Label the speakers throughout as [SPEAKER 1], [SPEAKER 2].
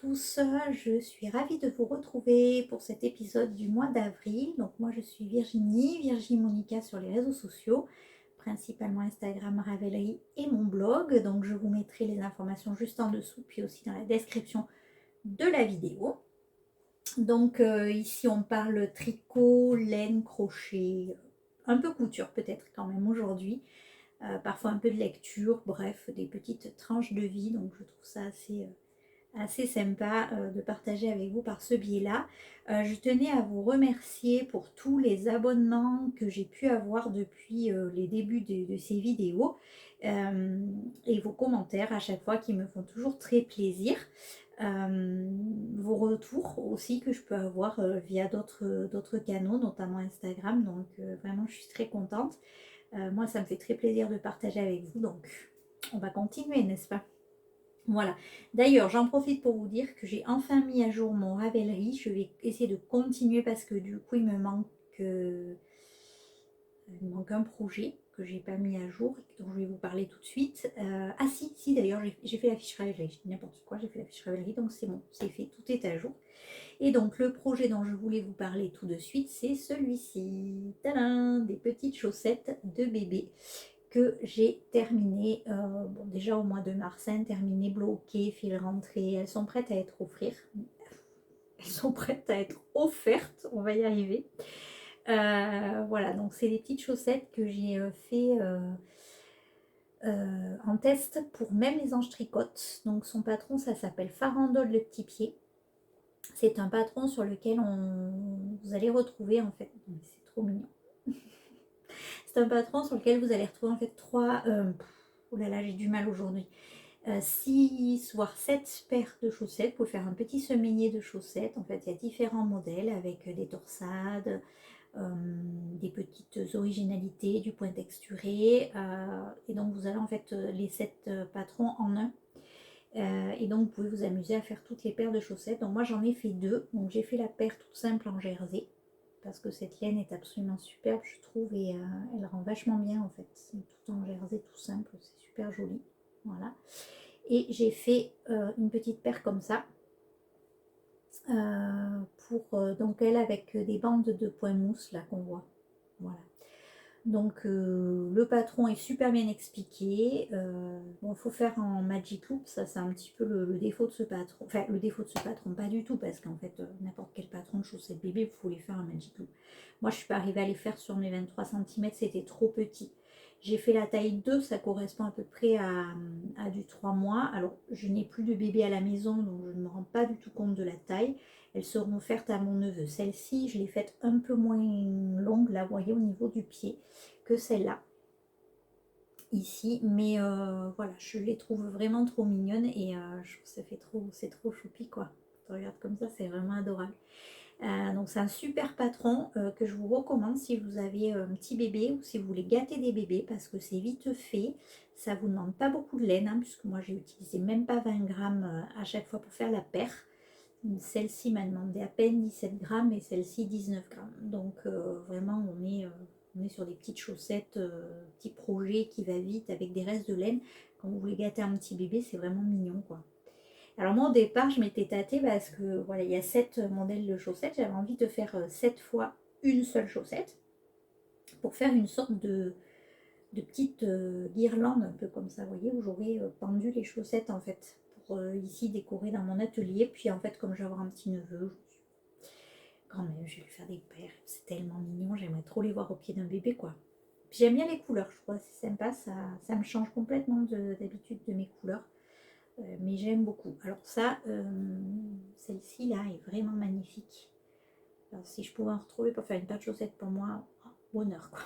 [SPEAKER 1] tous, je suis ravie de vous retrouver pour cet épisode du mois d'avril. Donc moi je suis Virginie Monica sur les réseaux sociaux, principalement Instagram, Ravelry et mon blog. Donc je vous mettrai les informations juste en dessous, puis aussi dans la description de la vidéo. Donc ici on parle tricot, laine, crochet, un peu couture peut-être quand même aujourd'hui. Parfois un peu de lecture, bref, des petites tranches de vie. Donc je trouve ça assez sympa de partager avec vous par ce biais-là. Je tenais à vous remercier pour tous les abonnements que j'ai pu avoir depuis les débuts de ces vidéos et vos commentaires à chaque fois qui me font toujours très plaisir. Vos retours aussi que je peux avoir via d'autres canaux, notamment Instagram. Donc vraiment, je suis très contente. Moi, ça me fait très plaisir de partager avec vous. Donc, on va continuer, n'est-ce pas? Voilà. D'ailleurs, j'en profite pour vous dire que j'ai enfin mis à jour mon Ravelry. Je vais essayer de continuer parce que du coup, il me manque un projet que j'ai pas mis à jour, dont je vais vous parler tout de suite. Ah si, d'ailleurs, j'ai fait la fiche Ravelry. Je dis n'importe quoi, j'ai fait la fiche Ravelry, donc c'est bon, c'est fait, tout est à jour. Et donc, le projet dont je voulais vous parler tout de suite, c'est celui-ci. Tadam! Des petites chaussettes de bébé que j'ai terminé bon, déjà au mois de mars, hein, terminé, bloqué, fil rentré. Elles sont prêtes à être offertes, on va y arriver. Voilà, donc c'est des petites chaussettes que j'ai fait en test pour même les anges tricotent. Donc son patron, ça s'appelle Farandole le petit pied. C'est un patron sur lequel vous allez retrouver en fait, c'est trop mignon. C'est un patron sur lequel vous allez retrouver en fait oh là là, j'ai du mal aujourd'hui. 6 voire 7 paires de chaussettes. Vous pouvez faire un petit semainier de chaussettes. En fait, il y a différents modèles avec des torsades, des petites originalités, du point texturé. Et donc, vous avez en fait les 7 patrons en un. Et donc, vous pouvez vous amuser à faire toutes les paires de chaussettes. Donc, moi, j'en ai fait 2. Donc, j'ai fait la paire toute simple en jersey. Parce que cette laine est absolument superbe, je trouve. Et elle rend vachement bien, en fait. C'est tout en jersey, tout simple. C'est super joli. Voilà. Et j'ai fait une petite paire comme ça pour donc elle avec des bandes de point mousse là qu'on voit. Voilà. Donc le patron est super bien expliqué. Bon, il faut faire en Magic Loop, ça c'est un petit peu le défaut de ce patron. Enfin, le défaut de ce patron, pas du tout, parce qu'en fait, n'importe quel patron de chaussettes bébé, il faut les faire en Magic Loop. Moi, je suis pas arrivée à les faire sur mes 23 cm, c'était trop petit. J'ai fait la taille 2, ça correspond à peu près à du 3 mois. Alors, je n'ai plus de bébé à la maison, donc je ne me rends pas du tout compte de la taille. Elles seront offertes à mon neveu. Celle-ci, je l'ai faite un peu moins longue, là, vous voyez, au niveau du pied, que celle-là, ici. Mais voilà, je les trouve vraiment trop mignonnes et je trouve que ça fait c'est trop choupi, quoi. Tu regardes comme ça, c'est vraiment adorable. Donc c'est un super patron que je vous recommande si vous avez un petit bébé ou si vous voulez gâter des bébés parce que c'est vite fait. Ça vous demande pas beaucoup de laine, hein, puisque moi j'ai utilisé même pas 20 grammes à chaque fois pour faire la paire. Celle-ci m'a demandé à peine 17 grammes et celle-ci 19 grammes. Donc vraiment on est sur des petites chaussettes, petits projets qui va vite avec des restes de laine. Quand vous voulez gâter un petit bébé, c'est vraiment mignon, quoi. Alors moi au départ je m'étais tâtée parce que voilà, il y a 7 modèles de chaussettes. J'avais envie de faire 7 fois une seule chaussette pour faire une sorte de petite guirlande un peu comme ça, vous voyez, où j'aurais pendu les chaussettes en fait pour ici décorer dans mon atelier. Puis en fait comme je vais avoir un petit neveu, quand même je vais lui faire des paires, c'est tellement mignon, j'aimerais trop les voir au pied d'un bébé, quoi. Puis j'aime bien les couleurs, je trouve c'est sympa, ça me change complètement d'habitude de mes couleurs. Mais j'aime beaucoup. Alors ça, celle-ci là est vraiment magnifique. Alors si je pouvais en retrouver pour faire une paire de chaussettes pour moi, oh, bonheur, quoi.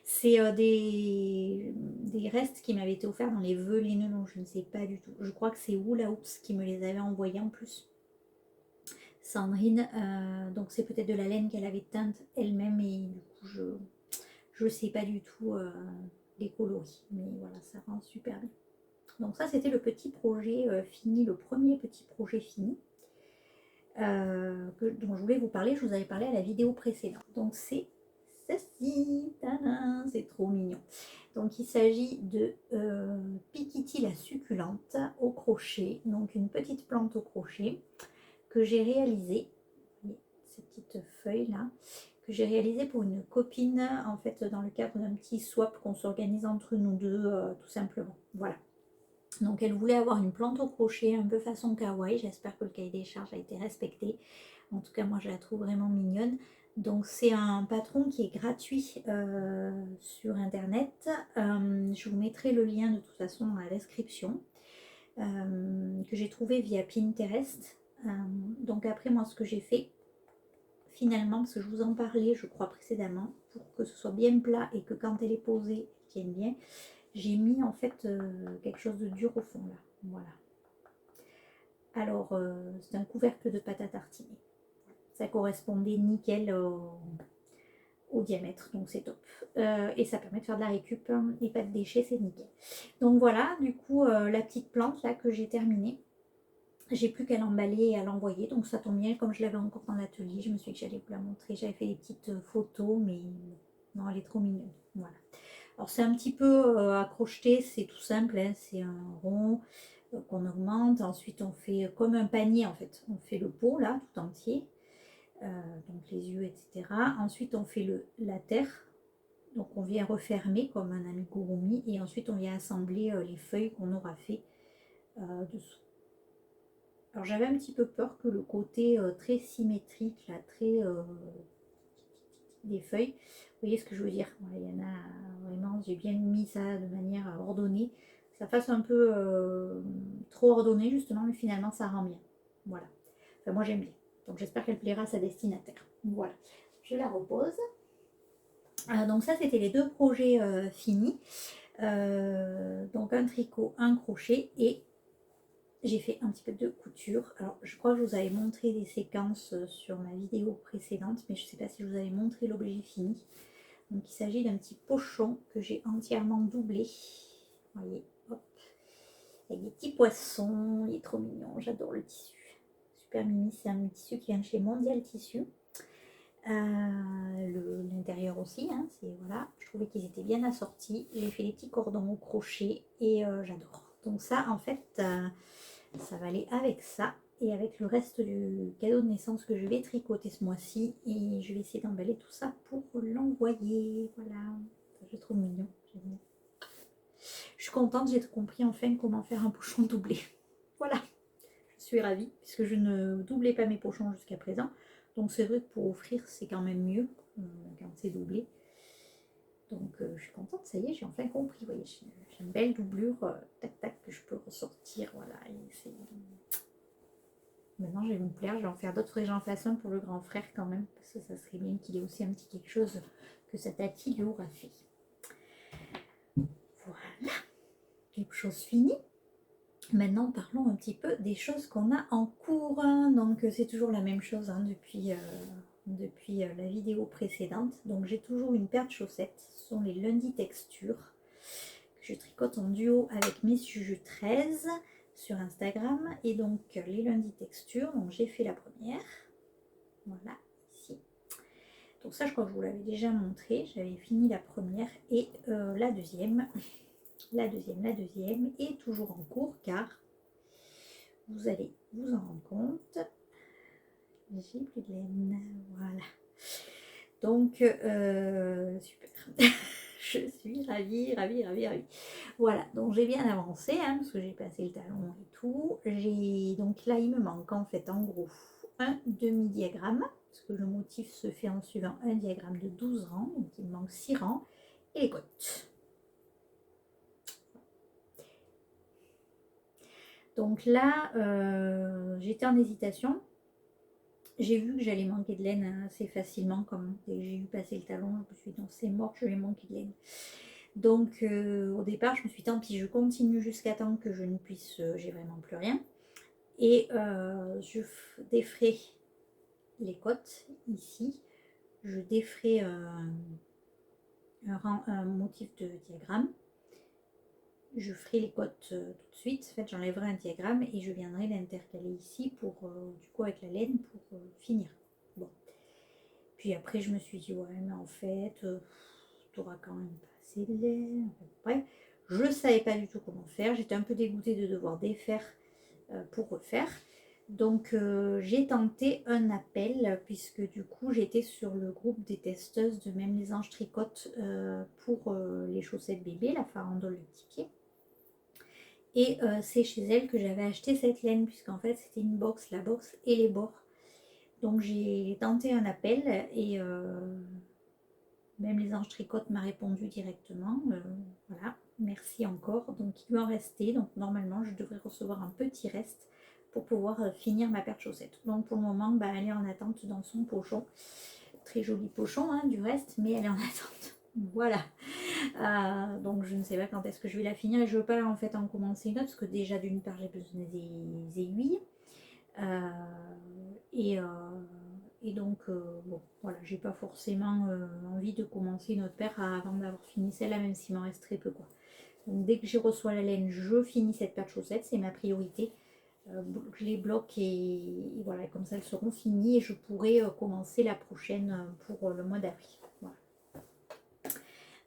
[SPEAKER 1] C'est des restes qui m'avaient été offerts dans les vœux laineux, non je ne sais pas du tout. Je crois que c'est Hula Hoops qui me les avait envoyés en plus. Sandrine, donc c'est peut-être de la laine qu'elle avait teinte elle-même et du coup je sais pas du tout les coloris. Mais voilà, ça rend super bien. Donc ça c'était le petit projet fini, le premier petit projet fini. Dont je voulais vous parler, je vous avais parlé à la vidéo précédente. Donc c'est ceci, c'est trop mignon. Donc il s'agit de Titi la succulente au crochet, donc une petite plante au crochet que j'ai réalisée, ces petites feuilles là, que j'ai réalisé pour une copine, en fait dans le cadre d'un petit swap qu'on s'organise entre nous deux, tout simplement. Voilà. Donc elle voulait avoir une plante au crochet un peu façon kawaii, j'espère que le cahier des charges a été respecté. En tout cas moi je la trouve vraiment mignonne. Donc c'est un patron qui est gratuit sur internet. Je vous mettrai le lien de toute façon dans la description. Que j'ai trouvé via Pinterest. Donc après moi ce que j'ai fait finalement, parce que je vous en parlais je crois précédemment, pour que ce soit bien plat et que quand elle est posée elle tienne bien, j'ai mis en fait quelque chose de dur au fond là, voilà. Alors c'est un couvercle de pâte à tartiner, ça correspondait nickel au diamètre, donc c'est top. Et ça permet de faire de la récup et pas de déchets, c'est nickel. Donc voilà, du coup la petite plante là que j'ai terminée, j'ai plus qu'à l'emballer et à l'envoyer, donc ça tombe bien, comme je l'avais encore dans l'atelier, je me suis dit que j'allais vous la montrer, j'avais fait des petites photos, mais non, elle est trop mignonne, voilà. Alors c'est un petit peu à crocheter, c'est tout simple, hein, c'est un rond qu'on augmente, ensuite on fait comme un panier en fait, on fait le pot là tout entier, donc les yeux etc. Ensuite on fait la terre, donc on vient refermer comme un amigurumi et ensuite on vient assembler les feuilles qu'on aura fait dessous. Alors j'avais un petit peu peur que le côté très symétrique, là, très des feuilles, vous voyez ce que je veux dire, il y en a vraiment, j'ai bien mis ça de manière ordonnée, ça fasse un peu trop ordonné justement, mais finalement ça rend bien, voilà, enfin moi j'aime bien, donc j'espère qu'elle plaira à sa destinataire. Voilà, je la repose. Donc ça c'était les deux projets finis, donc un tricot, un crochet, et j'ai fait un petit peu de couture. Alors je crois que je vous avais montré des séquences sur ma vidéo précédente, mais je ne sais pas si je vous avais montré l'objet fini. Donc il s'agit d'un petit pochon que j'ai entièrement doublé. Vous voyez, hop, avec des petits poissons, il est trop mignon, j'adore le tissu. Super mimi, c'est un tissu qui vient de chez Mondial Tissu. L'intérieur aussi, hein, voilà, je trouvais qu'ils étaient bien assortis. J'ai fait des petits cordons au crochet et j'adore. Donc ça en fait ça va aller avec ça et avec le reste du cadeau de naissance que je vais tricoter ce mois-ci, et je vais essayer d'emballer tout ça pour l'envoyer. Voilà, je trouve mignon, j'aime bien. Je suis contente, j'ai compris enfin comment faire un pochon doublé. Voilà, je suis ravie puisque je ne doublais pas mes pochons jusqu'à présent. Donc c'est vrai que pour offrir c'est quand même mieux quand c'est doublé. Donc je suis contente, ça y est, j'ai enfin compris. Vous voyez, j'ai une belle doublure, tac tac, que je peux ressortir. Voilà, et c'est... Maintenant, je vais me plaire, je vais en faire d'autres. Faudrait que j'en fasse un pour le grand frère quand même, parce que ça serait bien qu'il ait aussi un petit quelque chose que sa tati lui aura fait. Voilà, les choses finies. Maintenant, parlons un petit peu des choses qu'on a en cours. Donc, c'est toujours la même chose hein, depuis la vidéo précédente. Donc, j'ai toujours une paire de chaussettes. Ce sont les Lundi Texture que je tricote en duo avec Miss Juju 13 sur Instagram. Et donc, les Lundi Texture, donc j'ai fait la première. Voilà, ici. Donc ça, je crois que je vous l'avais déjà montré. J'avais fini la première et la deuxième. La deuxième est toujours en cours car vous allez vous en rendre compte. J'ai plus de laine. Voilà. Donc, super. Je suis ravie. Voilà, donc j'ai bien avancé hein, parce que j'ai passé le talon et tout. Donc là, il me manque en fait en gros un demi-diagramme, parce que le motif se fait en suivant un diagramme de 12 rangs, donc il me manque 6 rangs, et les côtes. Donc là, j'étais en hésitation. J'ai vu que j'allais manquer de laine assez facilement, comme dès que j'ai vu passer le talon, je me suis dit non, c'est mort, je vais manquer de laine. Donc au départ, je me suis dit tant pis, je continue jusqu'à temps que je ne puisse, j'ai vraiment plus rien. Et je déferai les côtes ici, je déferai un motif de diagramme, je ferai les côtes tout de suite, en fait j'enlèverai un diagramme et je viendrai l'intercaler ici pour du coup avec la laine pour finir. Bon, puis après je me suis dit ouais mais en fait tu auras quand même pas assez de laine, bref, Je ne savais pas du tout comment faire. J'étais un peu dégoûtée de devoir défaire pour refaire. Donc j'ai tenté un appel puisque du coup j'étais sur le groupe des testeuses de Même les Anges tricotent pour les chaussettes bébé, la farandole de petit pied. Et c'est chez elle que j'avais acheté cette laine puisqu'en fait c'était une box, la box et les bords. Donc j'ai tenté un appel et Même les Anges tricotent m'a répondu directement. Voilà, merci encore. Donc il lui en restait. Donc normalement je devrais recevoir un petit reste pour pouvoir finir ma paire de chaussettes. Donc pour le moment, bah, elle est en attente dans son pochon. Très joli pochon hein, du reste, mais elle est en attente. Voilà. Donc je ne sais pas quand est-ce que je vais la finir et je ne veux pas en fait en commencer une autre parce que déjà d'une part j'ai besoin des aiguilles. Euh, et, euh, et donc, bon, voilà, j'ai pas forcément envie de commencer une autre paire avant d'avoir fini celle-là, même s'il m'en reste très peu, quoi. Donc, dès que je reçois la laine, je finis cette paire de chaussettes, c'est ma priorité. Je les bloque et voilà, comme ça elles seront finies et je pourrai commencer la prochaine pour le mois d'avril.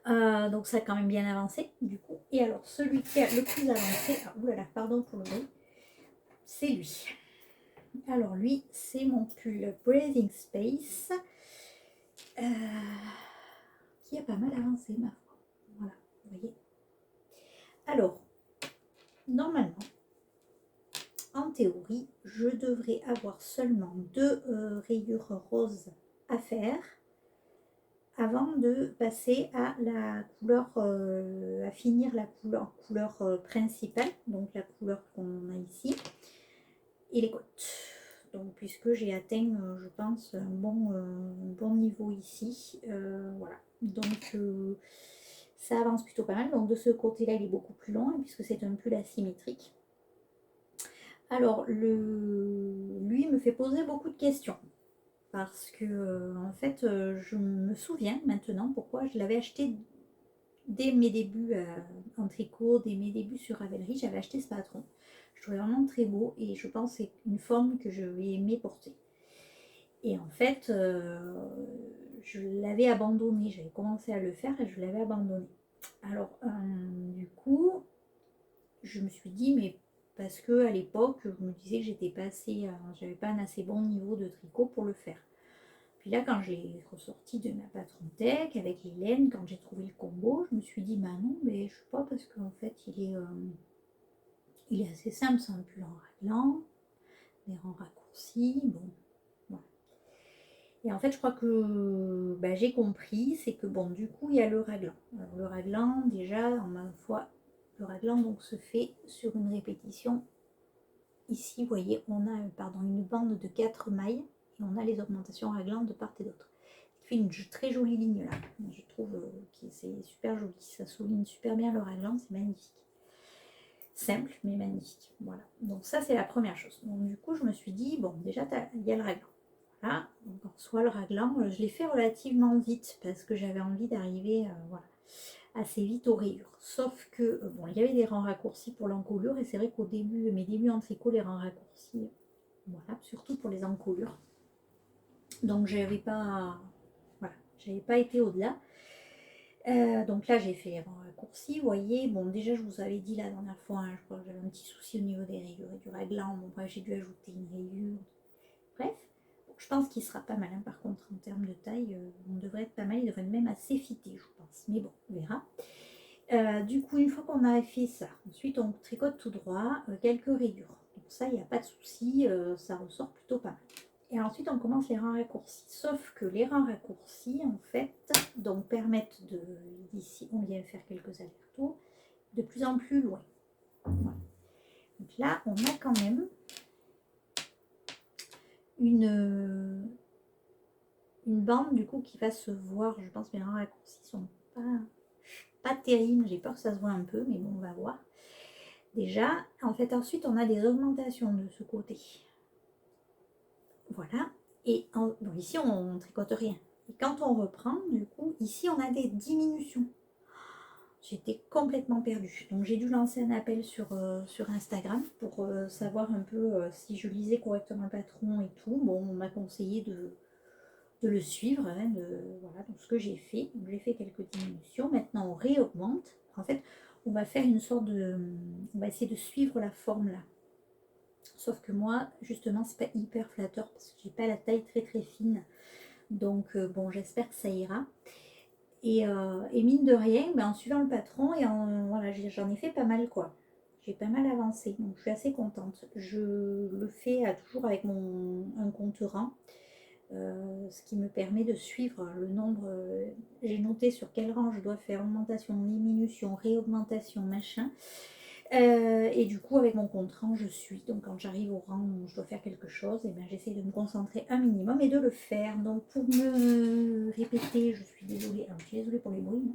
[SPEAKER 1] Voilà. Donc, ça a quand même bien avancé, du coup. Et alors, celui qui a le plus avancé, oulala, pardon pour le bruit, c'est lui. Alors lui, c'est mon pull Breathing Space qui a pas mal avancé ma foi. Voilà, vous voyez. Alors, normalement, en théorie, je devrais avoir seulement 2 rayures roses à faire avant de passer à la couleur, à finir la couleur principale, donc la couleur qu'on a ici, et les côtes. Donc puisque j'ai atteint je pense un bon niveau ici, voilà, donc ça avance plutôt pas mal. Donc de ce côté là il est beaucoup plus long hein, puisque c'est un pull asymétrique. Alors lui me fait poser beaucoup de questions parce que en fait je me souviens maintenant pourquoi je l'avais acheté dès mes débuts en tricot, dès mes débuts sur Ravelry. J'avais acheté ce patron. Je trouvais vraiment très beau et je pense que c'est une forme que je vais aimer porter. Et en fait, je l'avais abandonné. J'avais commencé à le faire et je l'avais abandonné. Alors, du coup, je me suis dit, mais parce que à l'époque, je me disais que j'étais pas assez, j'avais pas un assez bon niveau de tricot pour le faire. Puis là, quand je l'ai ressorti de ma patron tech avec les laines, quand j'ai trouvé le combo, je me suis dit, bah non, mais je sais pas, parce qu'en fait, il est assez simple, c'est un pull en raglan, des rangs raccourcis, bon, voilà. Et en fait, je crois que bah, j'ai compris, c'est que bon, du coup, il y a le raglan. Alors, le raglan, déjà, en ma foi, le raglan donc se fait sur une répétition. Ici, vous voyez, on a une bande de 4 mailles et on a les augmentations raglan de part et d'autre. Il fait une très jolie ligne là. Je trouve que c'est super joli. Ça souligne super bien le raglan, c'est magnifique. Simple mais magnifique. Voilà. Donc ça c'est la première chose. Donc du coup je me suis dit, bon déjà il y a le raglan. Voilà. Donc on reçoit le raglan. Je l'ai fait relativement vite parce que j'avais envie d'arriver voilà, assez vite aux rayures. Sauf que bon, il y avait des rangs raccourcis pour l'encolure et c'est vrai qu'au début, mes débuts en tricot, les rangs raccourcis, voilà, surtout pour les encolures. Donc j'avais pas, voilà, j'avais pas été au-delà. Donc là j'ai fait les rangs raccourcis, vous voyez, bon déjà je vous avais dit la dernière fois, hein, je crois que j'avais un petit souci au niveau des rayures et du raglan, bon bref j'ai dû ajouter une rayure, bref, bon, je pense qu'il sera pas mal, hein, par contre en termes de taille, on devrait être pas mal, il devrait être même assez fité je pense, mais bon, on verra. Du coup une fois qu'on a fait ça, ensuite on tricote tout droit, quelques rayures, donc ça il n'y a pas de souci, ça ressort plutôt pas mal. Et ensuite, on commence les rangs raccourcis. Sauf que les rangs raccourcis, en fait, donc permettent de, d'ici, on vient faire quelques allers-retours, de plus en plus loin. Voilà. Donc là, on a quand même une bande, du coup, qui va se voir. Je pense que les rangs raccourcis sont pas terribles. J'ai peur que ça se voit un peu, mais bon, on va voir. Déjà, en fait, ensuite, on a des augmentations de ce côté. Voilà. Et bon, ici, on ne tricote rien. Et quand on reprend, du coup, ici, on a des diminutions. J'étais complètement perdue. Donc, j'ai dû lancer un appel sur Instagram pour savoir un peu si je lisais correctement le patron et tout. Bon, on m'a conseillé de le suivre, hein, voilà, donc ce que j'ai fait. J'ai fait quelques diminutions. Maintenant, on réaugmente. En fait, On va faire une sorte de... On va essayer de suivre la forme là. Sauf que moi, justement, c'est pas hyper flatteur parce que j'ai pas la taille très très fine. Donc bon, j'espère que ça ira. Et mine de rien, ben, en suivant le patron, voilà, j'en ai fait pas mal quoi. J'ai pas mal avancé, donc je suis assez contente. Je le fais toujours avec un compteur, ce qui me permet de suivre le nombre. J'ai noté sur quel rang je dois faire augmentation, diminution, réaugmentation, machin. Et du coup, avec mon compte-rang, je suis. Donc, quand j'arrive au rang où je dois faire quelque chose, et ben, j'essaie de me concentrer un minimum et de le faire. Donc, pour me répéter, je suis désolée. Alors, je suis désolée pour les bruits.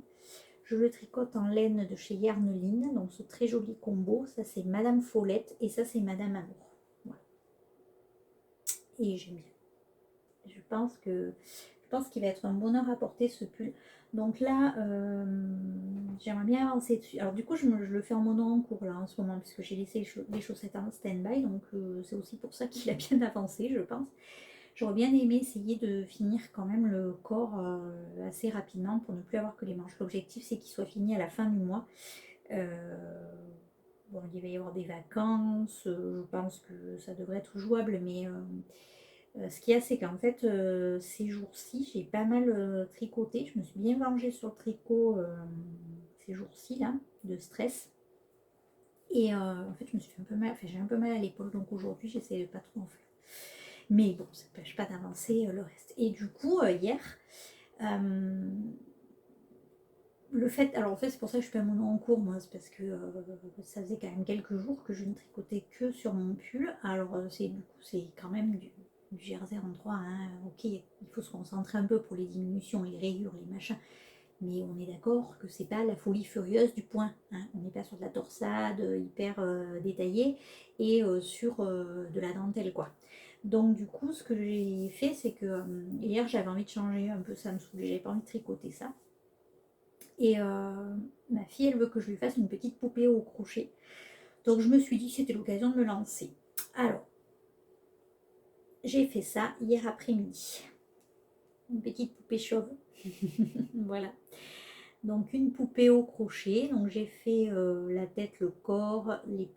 [SPEAKER 1] Je le tricote en laine de chez Yarneline. Donc, ce très joli combo. Ça, c'est Madame Follette et ça, c'est Madame Amour. Voilà. Et j'aime bien. Je pense qu'il va être un bonheur à porter ce pull. Donc là, j'aimerais bien avancer dessus. Alors du coup, je le fais en mono en cours là en ce moment, puisque j'ai laissé les chaussettes en stand-by. Donc c'est aussi pour ça qu'il a bien avancé, je pense. J'aurais bien aimé essayer de finir quand même le corps assez rapidement pour ne plus avoir que les manches. L'objectif, c'est qu'il soit fini à la fin du mois. Bon, il va y avoir des vacances. Je pense que ça devrait être jouable, mais... ce qu'il y a, c'est qu'en fait, ces jours-ci, j'ai pas mal tricoté. Je me suis bien vengée sur le tricot ces jours-ci, là, de stress. Et en fait, je me suis fait un peu mal, enfin, j'ai un peu mal à l'épaule. Donc aujourd'hui, j'essaie de pas trop en faire. Mais bon, ça ne empêche pas d'avancer le reste. Et du coup, hier, le fait, alors en fait, c'est pour ça que je suis pas mono en cours, moi, c'est parce que ça faisait quand même quelques jours que je ne tricotais que sur mon pull. Alors, du coup, c'est quand même du jersey en 3, hein. Ok, il faut se concentrer un peu pour les diminutions, les rayures, les machins, mais on est d'accord que c'est pas la folie furieuse du point, hein. On n'est pas sur de la torsade hyper détaillée et sur de la dentelle, quoi. Donc du coup, ce que j'ai fait, c'est que hier, j'avais envie de changer un peu, ça me saoulait, j'avais pas envie de tricoter ça. Et ma fille, elle veut que je lui fasse une petite poupée au crochet. Donc je me suis dit que c'était l'occasion de me lancer. Alors, j'ai fait ça hier après-midi. Une petite poupée chauve. Voilà. Donc une poupée au crochet. Donc j'ai fait la tête, le corps, les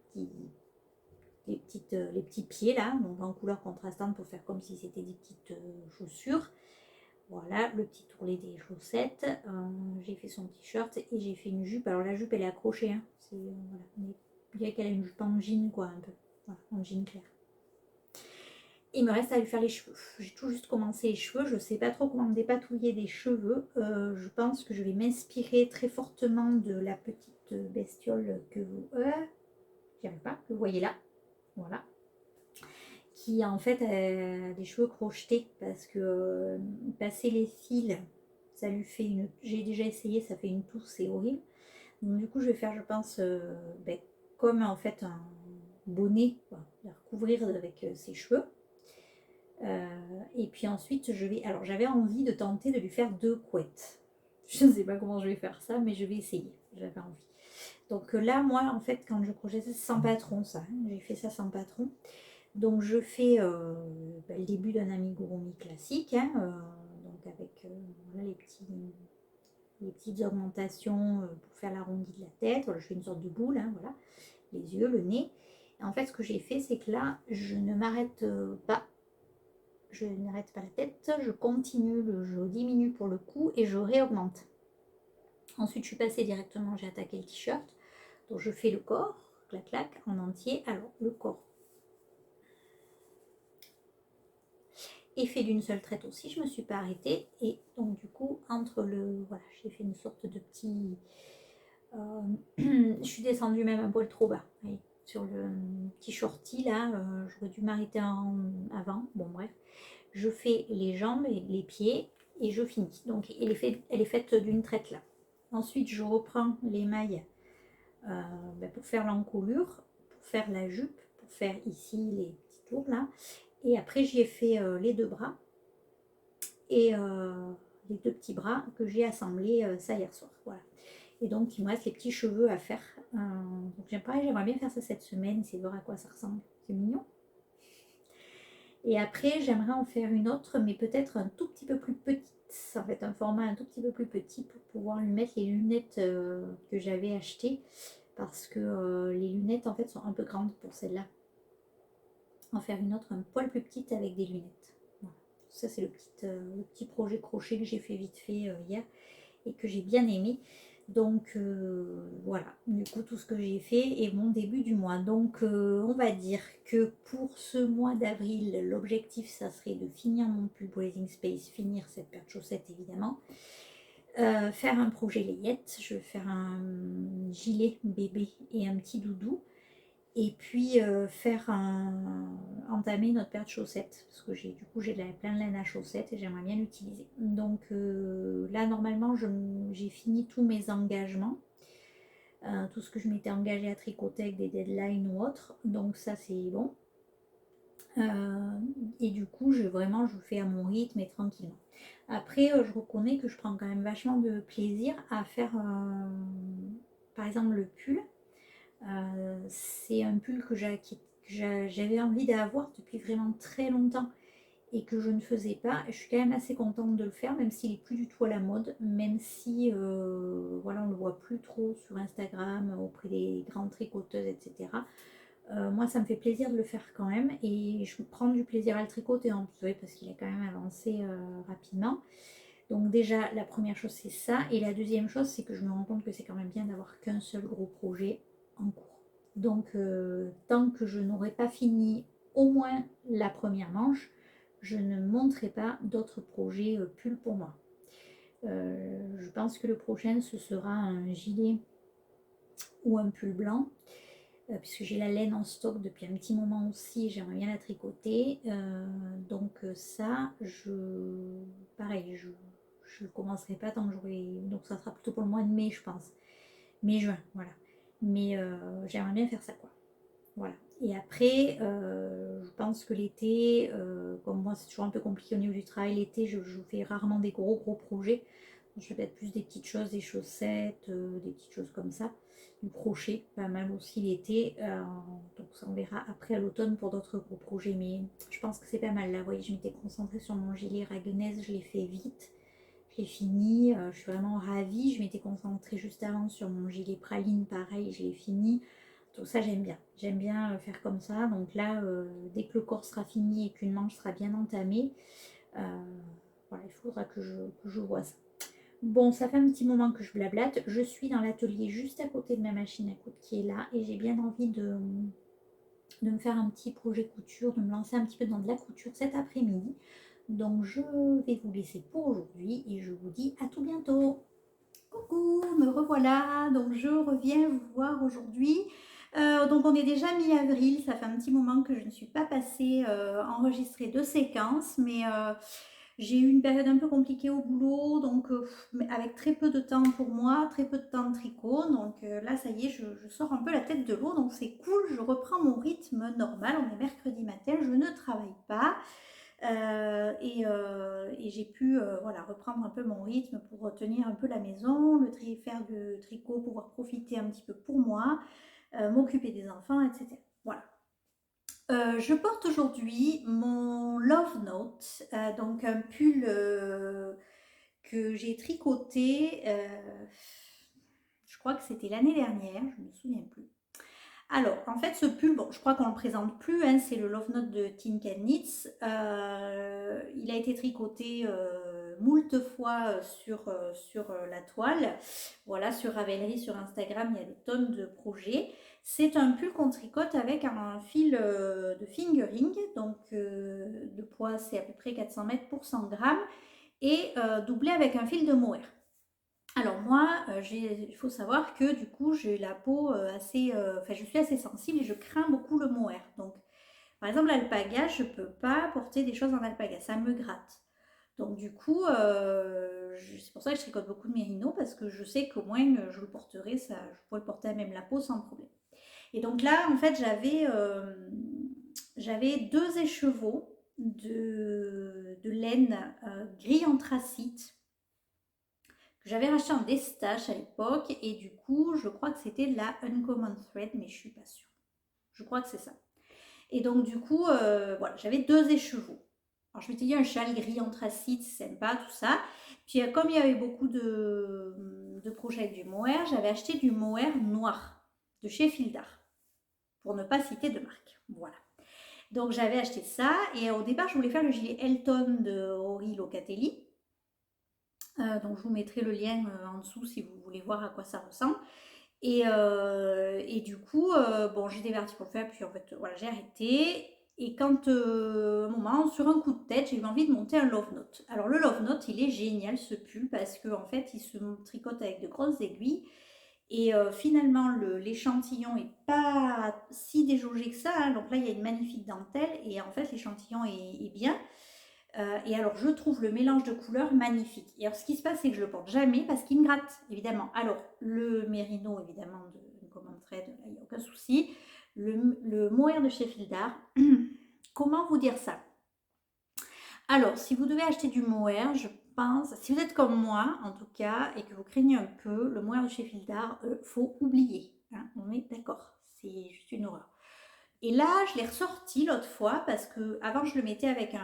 [SPEAKER 1] petits pieds là, donc en couleur contrastante pour faire comme si c'était des petites chaussures. Voilà, le petit tourlet des chaussettes. J'ai fait son t-shirt et j'ai fait une jupe. Alors la jupe, elle est accrochée, hein. Voilà. On dirait qu'elle a une jupe en jean, quoi, un peu. Voilà, en jean clair. Il me reste à lui faire les cheveux. J'ai tout juste commencé les cheveux. Je ne sais pas trop comment me dépatouiller des cheveux. Je pense que je vais m'inspirer très fortement de la petite bestiole que vous... j'y arrive pas, que vous voyez là. Voilà. Qui en fait a des cheveux crochetés parce que passer les fils, ça lui fait une... J'ai déjà essayé, ça fait une toux, c'est horrible. Donc du coup je vais faire, je pense, comme en fait un bonnet, quoi, la recouvrir avec ses cheveux. Et puis ensuite je vais... Alors j'avais envie de tenter de lui faire 2 couettes. Je ne sais pas comment je vais faire ça, mais je vais essayer. J'avais envie. Donc là, moi, en fait, quand je crochet, c'est sans patron, ça. Hein. J'ai fait ça sans patron. Donc je fais le début d'un amigurumi classique, hein, donc avec voilà, les petites augmentations pour faire l'arrondi de la tête. Voilà, je fais une sorte de boule, hein, voilà, les yeux, le nez. Et en fait, ce que j'ai fait, c'est que là, je ne m'arrête pas. Je n'arrête pas la tête, je continue, je diminue pour le cou et je réaugmente. Ensuite, je suis passée directement, j'ai attaqué le t-shirt. Donc je fais le corps, clac clac, en entier. Alors le corps est fait d'une seule traite aussi, je me suis pas arrêtée. Et donc du coup, entre le... Voilà, j'ai fait une sorte de petit... je suis descendue même un poil trop bas. Voyez, sur le petit shorty là, j'aurais dû m'arrêter avant. Bon bref, je fais les jambes et les pieds et je finis. Donc elle est faite d'une traite là. Ensuite, je reprends les mailles pour faire l'encolure, pour faire la jupe, pour faire ici les petits tours là. Et après, j'y ai fait les 2 bras et les 2 petits bras que j'ai assemblés ça hier soir. Voilà. Et donc, il me reste les petits cheveux à faire. Donc, j'aimerais bien faire ça cette semaine, essayer de voir à quoi ça ressemble. C'est mignon. Et après, j'aimerais en faire une autre, mais peut-être un tout petit peu plus petite. En fait, un format un tout petit peu plus petit pour pouvoir lui mettre les lunettes que j'avais achetées. Parce que les lunettes, en fait, sont un peu grandes pour celle-là. En faire une autre un poil plus petite avec des lunettes. Voilà. Ça, c'est le petit projet crochet que j'ai fait vite fait hier et que j'ai bien aimé. Donc voilà, du coup tout ce que j'ai fait est mon début du mois. Donc on va dire que pour ce mois d'avril, l'objectif ça serait de finir mon pull Blazing Space, finir cette paire de chaussettes évidemment. Faire un projet layette, je vais faire un gilet bébé et un petit doudou. Et puis entamer notre paire de chaussettes parce que j'ai plein de laine à chaussettes et j'aimerais bien l'utiliser. Donc là normalement j'ai fini tous mes engagements, tout ce que je m'étais engagée à tricoter avec des deadlines ou autres, donc ça c'est bon. Et du coup je fais à mon rythme et tranquillement. Après je reconnais que je prends quand même vachement de plaisir à faire par exemple le pull. C'est un pull que j'avais envie d'avoir depuis vraiment très longtemps et que je ne faisais pas. Je suis quand même assez contente de le faire, même s'il est plus du tout à la mode, même si voilà, on le voit plus trop sur Instagram auprès des grandes tricoteuses, etc. Moi, ça me fait plaisir de le faire quand même et je prends du plaisir à le tricoter en plus, parce qu'il a quand même avancé rapidement. Donc déjà, la première chose, c'est ça. Et la deuxième chose, c'est que je me rends compte que c'est quand même bien d'avoir qu'un seul gros projet en cours. Donc, tant que je n'aurai pas fini au moins la première manche, je ne monterai pas d'autres projets pull pour moi. Je pense que le prochain, ce sera un gilet ou un pull blanc, puisque j'ai la laine en stock depuis un petit moment aussi, j'aimerais bien la tricoter. Donc ça, pareil, je ne commencerai pas tant que j'aurai... Donc ça sera plutôt pour le mois de mai, je pense. Mai-juin, voilà. Mais j'aimerais bien faire ça, quoi. Voilà. Et après, je pense que l'été, comme moi c'est toujours un peu compliqué au niveau du travail, l'été je fais rarement des gros projets. Je fais peut-être plus des petites choses, des chaussettes, des petites choses comme ça. Du crochet, pas mal aussi l'été. Donc ça on verra après à l'automne pour d'autres gros projets. Mais je pense que c'est pas mal là. Vous voyez, je m'étais concentrée sur mon gilet Raguenaise, je l'ai fait vite. Je l'ai fini, je suis vraiment ravie. Je m'étais concentrée juste avant sur mon gilet praline, pareil, je l'ai fini. Tout ça j'aime bien. J'aime bien faire comme ça. Donc là, dès que le corps sera fini et qu'une manche sera bien entamée, voilà, il faudra que je vois ça. Bon, ça fait un petit moment que je blablate. Je suis dans l'atelier juste à côté de ma machine à coudre qui est là. Et j'ai bien envie de me faire un petit projet couture, de me lancer un petit peu dans de la couture cet après-midi. Donc je vais vous laisser pour aujourd'hui et je vous dis à tout bientôt. Coucou, me revoilà. Donc je reviens vous voir aujourd'hui. Donc on est déjà mi-avril, ça fait un petit moment que je ne suis pas passée enregistrer de séquences, mais j'ai eu une période un peu compliquée au boulot, donc avec très peu de temps pour moi, très peu de temps de tricot. Donc là, ça y est, je sors un peu la tête de l'eau, donc c'est cool, je reprends mon rythme normal. On est mercredi matin, je ne travaille pas. Et j'ai pu voilà, reprendre un peu mon rythme pour tenir un peu la maison, faire du tricot, pouvoir profiter un petit peu pour moi, m'occuper des enfants, etc. Voilà. Je porte aujourd'hui mon Love Note, donc un pull que j'ai tricoté, je crois que c'était l'année dernière, je ne me souviens plus. Alors, en fait, ce pull, bon, je crois qu'on ne le présente plus, hein, c'est le Love Note de Think and Knits. Il a été tricoté moult fois sur la toile. Voilà, sur Ravelry, sur Instagram, il y a des tonnes de projets. C'est un pull qu'on tricote avec un fil de fingering, donc le poids c'est à peu près 400 mètres pour 100 grammes, et doublé avec un fil de mohair. Alors moi, il faut savoir que du coup, j'ai la peau enfin je suis assez sensible et je crains beaucoup le mohair. Donc, par exemple, l'alpaga, je ne peux pas porter des choses en alpaga, ça me gratte. Donc du coup, c'est pour ça que je tricote beaucoup de mérino parce que je sais qu'au moins je le porterai, ça, je pourrais le porter à même la peau sans problème. Et donc là, en fait, j'avais 2 écheveaux de laine gris anthracite que j'avais racheté en Destache à l'époque et du coup je crois que c'était la Uncommon Thread mais je suis pas sûre. Je crois que c'est ça. Et donc du coup, voilà, j'avais 2 écheveaux. Alors je m'étais dit un châle gris anthracite, c'est sympa, tout ça. Puis comme il y avait beaucoup de projets avec du mohair, j'avais acheté du mohair noir de chez Fildar, pour ne pas citer de marque. Voilà. Donc j'avais acheté ça et au départ je voulais faire le gilet Elton de Ori Locatelli. Donc je vous mettrai le lien en dessous si vous voulez voir à quoi ça ressemble. Et du coup, bon, j'étais partie pour le faire, puis en fait, voilà, j'ai arrêté. Et quand, un moment, sur un coup de tête, j'ai eu envie de monter un Love Note. Alors, le Love Note, il est génial ce pull parce qu'en fait, il se tricote avec de grosses aiguilles. Et finalement, l'échantillon est pas si déjaugé que ça, hein. Donc là, il y a une magnifique dentelle et en fait, l'échantillon est bien. Et alors, je trouve le mélange de couleurs magnifique. Et alors, ce qui se passe, c'est que je le porte jamais parce qu'il me gratte, évidemment. Alors, le mérino, évidemment, de commande trade, là, il n'y a aucun souci. Le mohair de chez Fildar, comment vous dire ça? Alors, si vous devez acheter du mohair, je pense, si vous êtes comme moi, en tout cas, et que vous craignez un peu, le mohair de chez Fildar, faut oublier, hein, on est d'accord, c'est juste une horreur. Et là, je l'ai ressorti l'autre fois parce que avant je le mettais avec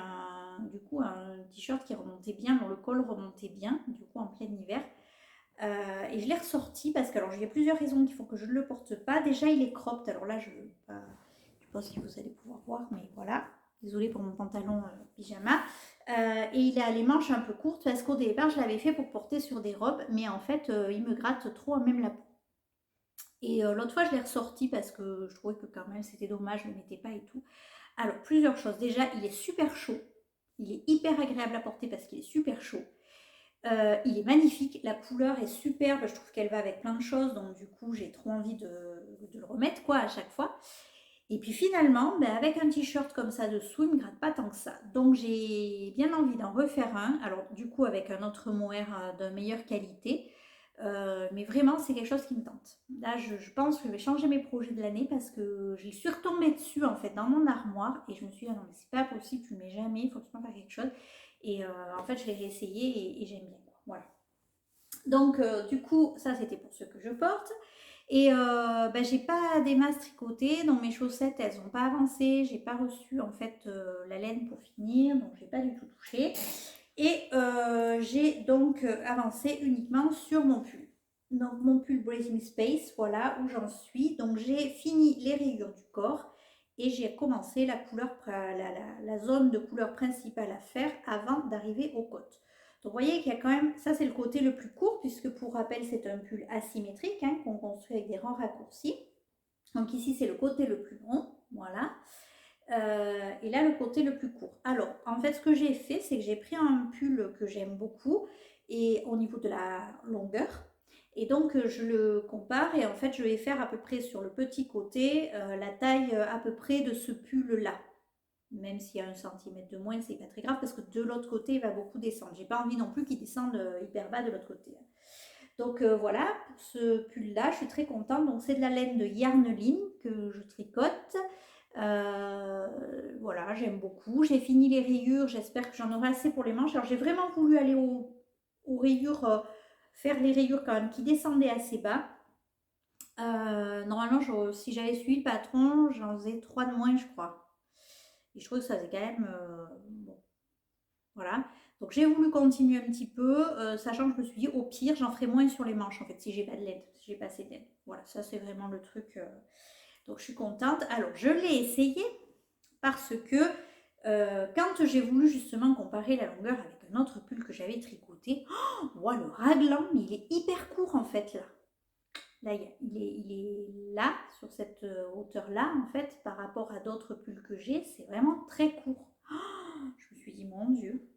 [SPEAKER 1] du coup, un t-shirt qui remontait bien, dont le col remontait bien, du coup en plein hiver. Et je l'ai ressorti parce que, alors, il y a plusieurs raisons qui font que je ne le porte pas. Déjà, il est cropped. Alors là, je pense que vous allez pouvoir voir, mais voilà. Désolée pour mon pantalon pyjama. Et il a les manches un peu courtes parce qu'au départ, je l'avais fait pour porter sur des robes, mais en fait, il me gratte trop à même la peau. Et l'autre fois, je l'ai ressorti parce que je trouvais que quand même c'était dommage, je ne le mettais pas et tout. Alors, plusieurs choses. Déjà, il est super chaud. Il est hyper agréable à porter parce qu'il est super chaud. Il est magnifique. La couleur est superbe. Je trouve qu'elle va avec plein de choses. Donc, du coup, j'ai trop envie de le remettre quoi à chaque fois. Et puis finalement, ben, avec un t-shirt comme ça dessous, il ne me gratte pas tant que ça. Donc, j'ai bien envie d'en refaire un. Alors, du coup, avec un autre mohair de meilleure qualité. Mais vraiment, c'est quelque chose qui me tente. Là, je pense que je vais changer mes projets de l'année parce que je suis retombée dessus en fait dans mon armoire et je me suis dit, ah non, mais c'est pas possible, tu le mets jamais, il faut absolument faire quelque chose. Et en fait, je l'ai réessayé et j'aime bien. Voilà. Donc, du coup, ça c'était pour ce que je porte. Et ben, j'ai pas des masses tricotées, donc mes chaussettes elles n'ont pas avancé. J'ai pas reçu en fait la laine pour finir, donc j'ai pas du tout touché. Et j'ai donc avancé uniquement sur mon pull. Donc mon pull Breathing Space, voilà où j'en suis. Donc j'ai fini les rayures du corps et j'ai commencé la zone de couleur principale à faire avant d'arriver aux côtes. Donc vous voyez qu'il y a quand même, ça c'est le côté le plus court puisque pour rappel c'est un pull asymétrique hein, qu'on construit avec des rangs raccourcis. Donc ici c'est le côté le plus long, voilà. Et là le côté le plus court. Alors en fait ce que j'ai fait c'est que j'ai pris un pull que j'aime beaucoup et au niveau de la longueur et donc je le compare et en fait je vais faire à peu près sur le petit côté la taille à peu près de ce pull là, même s'il y a 1 cm de moins c'est pas très grave parce que de l'autre côté il va beaucoup descendre, j'ai pas envie non plus qu'il descende hyper bas de l'autre côté. Donc voilà, pour ce pull là je suis très contente. Donc c'est de la laine de Yarnline que je tricote. Voilà, j'aime beaucoup. J'ai fini les rayures, j'espère que j'en aurai assez pour les manches. Alors j'ai vraiment voulu aller aux rayures, faire les rayures quand même qui descendaient assez bas. Normalement, si j'avais suivi le patron, j'en faisais 3 de moins, je crois. Et je trouve que ça faisait quand même bon. Voilà. Donc j'ai voulu continuer un petit peu, sachant que je me suis dit au pire, j'en ferai moins sur les manches en fait, si j'ai pas de laine, si j'ai pas assez de laine. Voilà, ça c'est vraiment le truc. Donc je suis contente. Alors je l'ai essayé parce que quand j'ai voulu justement comparer la longueur avec un autre pull que j'avais tricoté, oh, le raglan, mais il est hyper court en fait là. Là, il est là, sur cette hauteur-là, en fait, par rapport à d'autres pulls que j'ai, c'est vraiment très court. Oh, je me suis dit, mon Dieu,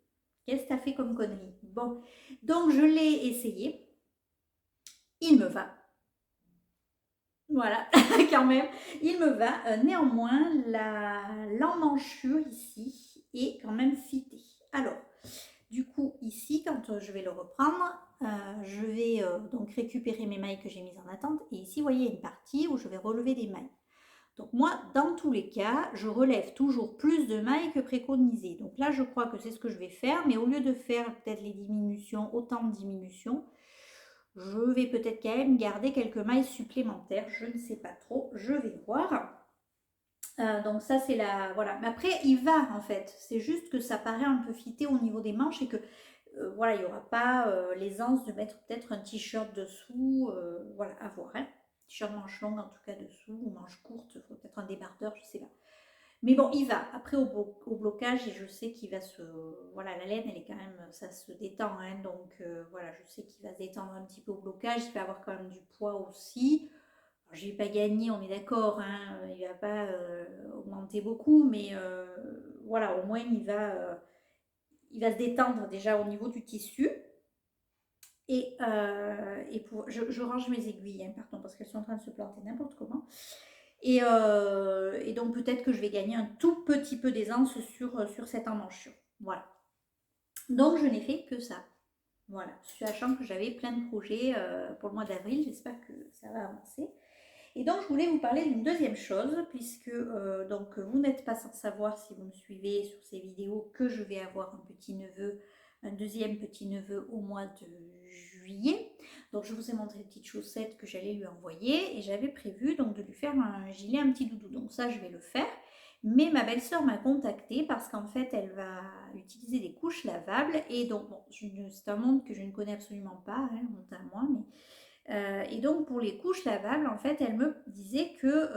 [SPEAKER 1] qu'est-ce que t'as fait comme connerie? Bon, donc je l'ai essayé. Il me va. Voilà, quand même, il me va. Néanmoins, l'emmanchure ici est quand même fitée. Alors, du coup, ici, quand je vais le reprendre, je vais donc récupérer mes mailles que j'ai mises en attente. Et ici, vous voyez, une partie où je vais relever des mailles. Donc moi, dans tous les cas, je relève toujours plus de mailles que préconisé. Donc là, je crois que c'est ce que je vais faire. Mais au lieu de faire peut-être les diminutions, autant de diminutions, je vais peut-être quand même garder quelques mailles supplémentaires. Je ne sais pas trop, je vais voir. Donc ça c'est la... Voilà. Mais après il va en fait. C'est juste que ça paraît un peu fité au niveau des manches et que voilà, il n'y aura pas l'aisance de mettre peut-être un t-shirt dessous. Voilà, à voir. Hein. T-shirt manche longue en tout cas dessous ou manche courte. Il faut peut-être un débardeur, je sais pas. Mais bon, il va. Après au blocage et je sais qu'il va se... Voilà, la laine elle est quand même... Ça se détend. Hein, donc voilà, je sais qu'il va se détendre un petit peu au blocage. Il va avoir quand même du poids aussi. Je ne vais pas gagner, on est d'accord, hein, il ne va pas augmenter beaucoup, mais voilà, au moins il va se détendre déjà au niveau du tissu. Je range mes aiguilles, hein, pardon, parce qu'elles sont en train de se planter n'importe comment. Et donc peut-être que je vais gagner un tout petit peu d'aisance sur cette emmanchure. Voilà. Donc je n'ai fait que ça. Voilà, sachant que j'avais plein de projets pour le mois d'avril, j'espère que ça va avancer. Et donc, je voulais vous parler d'une deuxième chose, puisque donc, vous n'êtes pas sans savoir, si vous me suivez sur ces vidéos, que je vais avoir un petit-neveu, un deuxième petit-neveu au mois de juillet. Donc, je vous ai montré les petites chaussettes que j'allais lui envoyer, et j'avais prévu donc de lui faire un gilet, un petit doudou. Donc ça, je vais le faire. Mais ma belle-sœur m'a contactée parce qu'en fait, elle va utiliser des couches lavables. Et donc, bon, c'est un monde que je ne connais absolument pas, hein, honte à moi, mais et donc pour les couches lavables, en fait, elle me disait que,